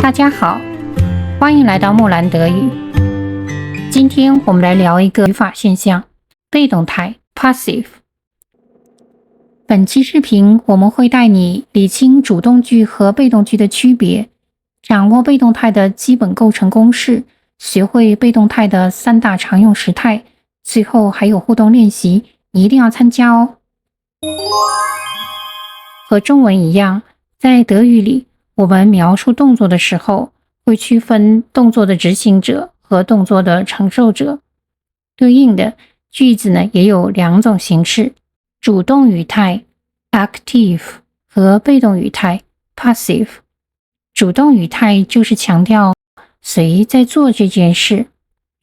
大家好，欢迎来到木兰德语。今天我们来聊一个语法现象，被动态 passive。本期视频我们会带你理清主动句和被动句的区别，掌握被动态的基本构成公式，学会被动态的3大常用时态，最后还有互动练习，你一定要参加哦。和中文一样，在德语里，我们描述动作的时候，会区分动作的执行者和动作的承受者。对应的句子呢，也有2种形式：主动语态 active 和被动语态 passive。主动语态就是强调谁在做这件事，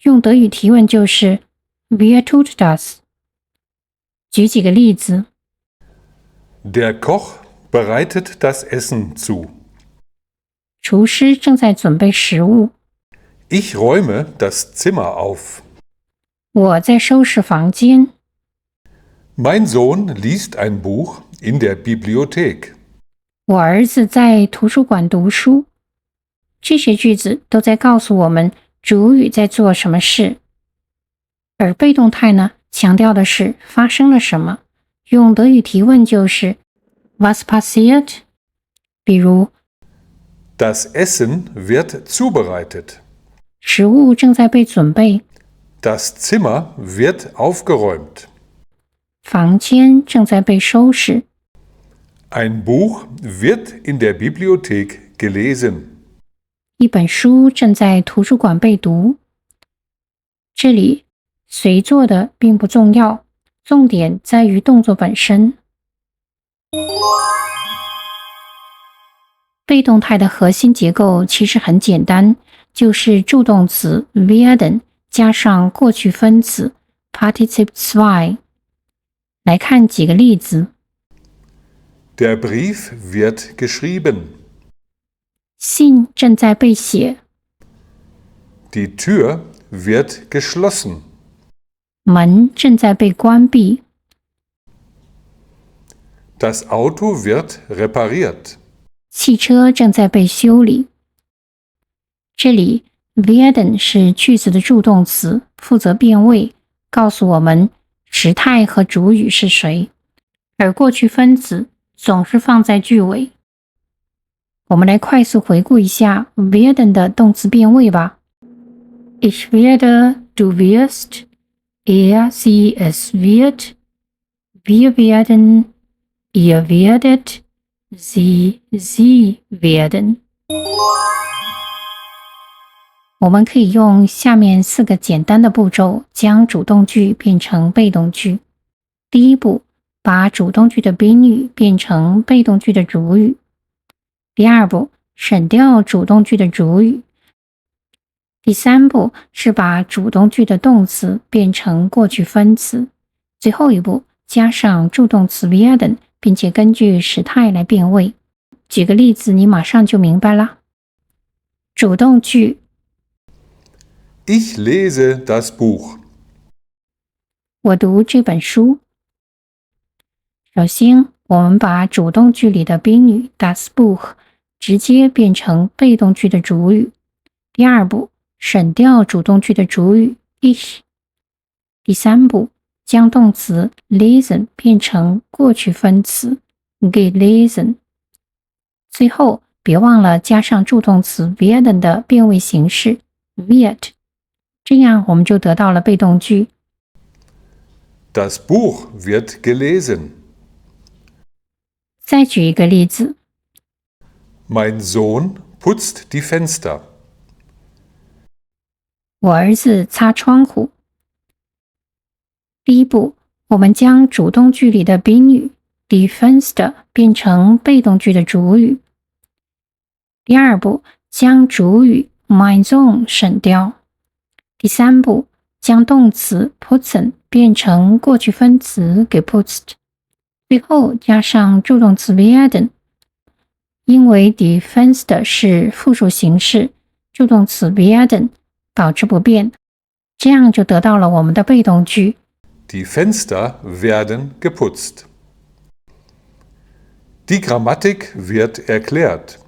用德语提问就是 Wer tut das？ 举几个例子。Der Koch bereitet das Essen zu. 厨师正在准备食物。Ich räume das Zimmer auf. 我在收拾房间。Mein Sohn liest ein Buch in der Bibliothek. 我儿子在图书馆读书。这些句子都在告诉我们主语在做什么事，而被动态呢，强调的是发生了什么。用德语提问就是 Was passiert？ 比如 Das Essen wird zubereitet. 食物正在被准备。Das Zimmer wird aufgeräumt. 房间正在被收拾。Ein Buch wird in der Bibliothek gelesen. 一本书正在图书馆被读。这里谁做的并不重要，重点在于动作本身。被动态的核心结构其实很简单，就是助动词 werden 加上过去分词 Partizip 2。来看几个例子。Der Brief wird geschrieben. 信正在被写。Die Tür wird geschlossen. 门正在被关闭。Das Auto wird repariert. 汽车正在被修理。这里 werden 是句子的助动词，负责变位，告诉我们时态和主语是谁，而过去分词总是放在句尾。我们来快速回顾一下 werden 的动词变位吧。Ich werde, du wirst, sie, es wird, wir werden, ihr werdet, sie werden。 我们可以用下面4个简单的步骤将主动句变成被动句。第一步，把主动句的宾语变成被动句的主语。第二步，省掉主动句的主语。第三步是把主动句的动词变成过去分词。最后一步，加上助动词 werden， 并且根据时态来变位。举个例子，你马上就明白啦。主动句 Ich lese das Buch. 我读这本书。首先，我们把主动句里的宾语 das Buch 直接变成被动句的主语。第二步，省掉主动句的主语 ich。第三步，将动词 lesen 变成过去分词 gelesen。最后，别忘了加上助动词 werden 的变位形式 wird， 这样我们就得到了被动句。Das Buch wird gelesen. 再举一个例子。Mein Sohn putzt die Fenster. 我儿子擦窗户。第一步，我们将主动句里的宾语 die Fenster 变成被动句的主语。第二步，将主语 mein Sohn 省掉。第三步，将动词 putzen 变成过去分词 geputzt。最后加上助动词 werden。因为 die Fenster 是复数形式，助动词 werden 保持不变，这样就得到了我们的被动句。Die Fenster werden geputzt. Die Grammatik wird erklärt.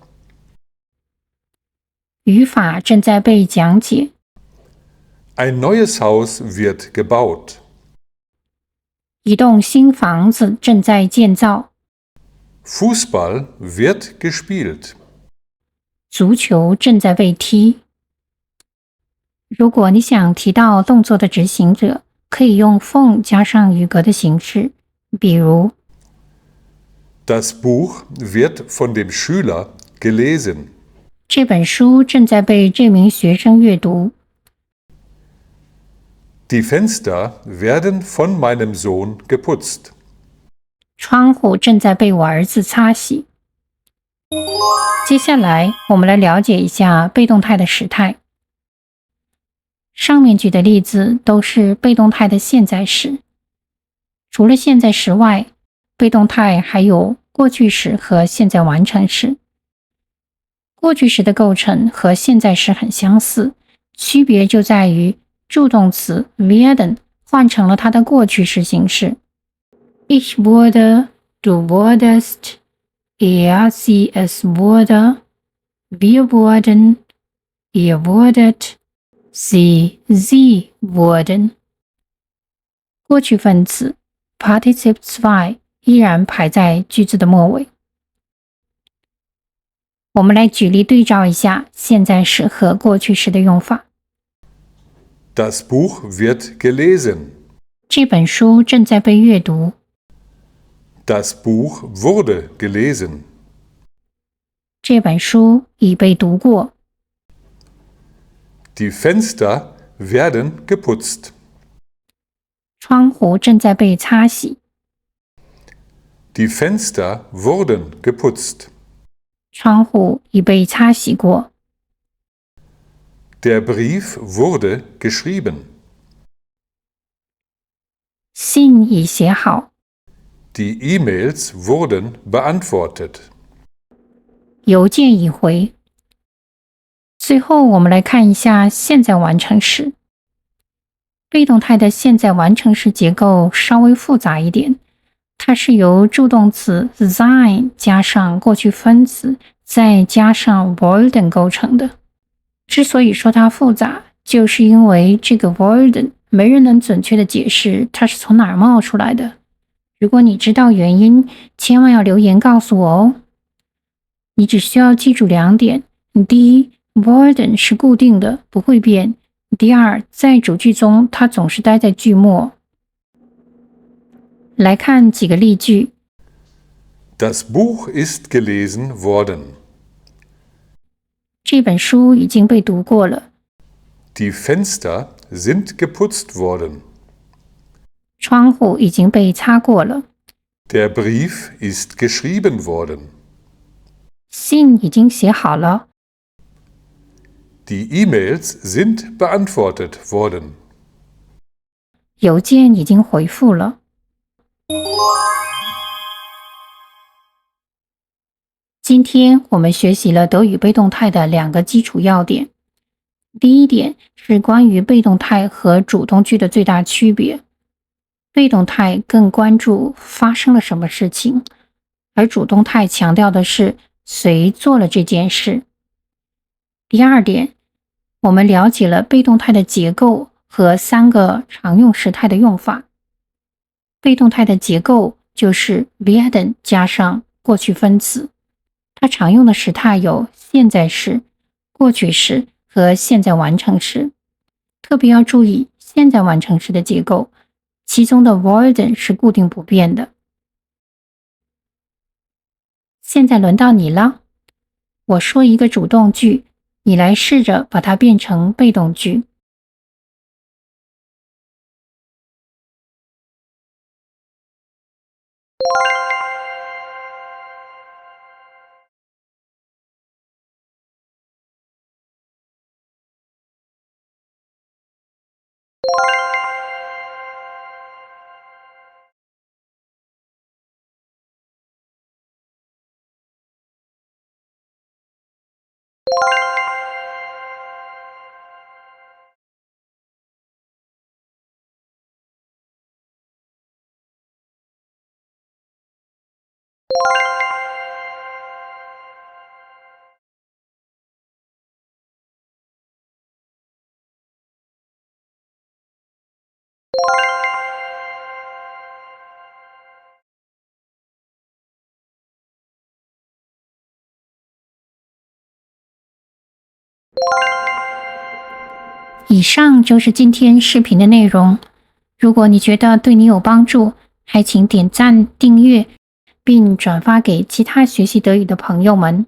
语法正在被讲解。Ein neues Haus wird gebaut. 一栋新房子正在建造。Fußball wird gespielt. 足球正在被踢。如果你想提到动作的执行者，可以用 von 加上语格的形式，比如 Das Buch wird von dem Schüler gelesen. 这本书正在被这名学生阅读。Die Fenster werden von meinem Sohn geputzt. 窗户正在被我儿子擦洗。接下来，我们来了解一下被动态的时态。上面举的例子都是被动态的现在时。除了现在时外，被动态还有过去时和现在完成时。过去时的构成和现在时很相似，区别就在于助动词 werden 换成了它的过去时形式。Ich wurde, du wurdest, sie, es wurde, wir wurden, ihr wurdet, sie wurden。过去分词 Partizip 2依然排在句子的末尾。我们来举例对照一下现在时和过去时的用法。Das Buch wird gelesen. 这本书正在被阅读。Das Buch wurde gelesen. 这本书已被读过。Die Fenster werden geputzt. 窗户正在被擦洗。Die Fenster wurden geputzt. 窗户已被擦洗过。Der Brief wurde geschrieben. 信已写好。Die E-Mails wurden beantwortet. 邮件已回。最后，我们来看一下现在完成时。被动态的现在完成时结构稍微复杂一点，它是由助动词 sein 加上过去分词，再加上 worden 构成的。之所以说它复杂，就是因为这个 worden 没人能准确的解释它是从哪儿冒出来的。如果你知道原因，千万要留言告诉我哦。你只需要记住2点：第一 worden 是固定的，不会变；第二，在主句中它总是待在句末。来看几个例句。Das Buch ist gelesen worden. 这本书已经被读过了。Die Fenster sind geputzt worden. 窗户已经被擦过了。Der Brief ist geschrieben worden. 信已经写好了。Die E-Mails sind beantwortet worden. 邮件已经回复了。今天我们学习了德语被动态的2个基础要点。第一点是关于被动态和主动句的最大区别。被动态更关注发生了什么事情，而主动态强调的是谁做了这件事。第二点，我们了解了被动态的结构和3个常用时态的用法。被动态的结构就是 werden 加上过去分词，它常用的时态有现在时、过去时和现在完成时。特别要注意现在完成时的结构，其中的 worden 是固定不变的。现在轮到你了，我说一个主动句，你来试着把它变成被动句。以上就是今天视频的内容。如果你觉得对你有帮助，还请点赞、订阅，并转发给其他学习德语的朋友们。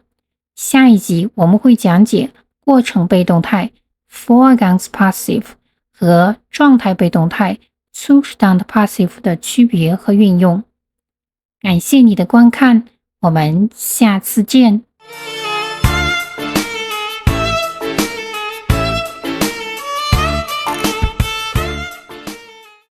下一集我们会讲解过程被动态 Vorgangspassiv 和状态被动态 Zustandspassiv 的区别和运用。感谢你的观看，我们下次见。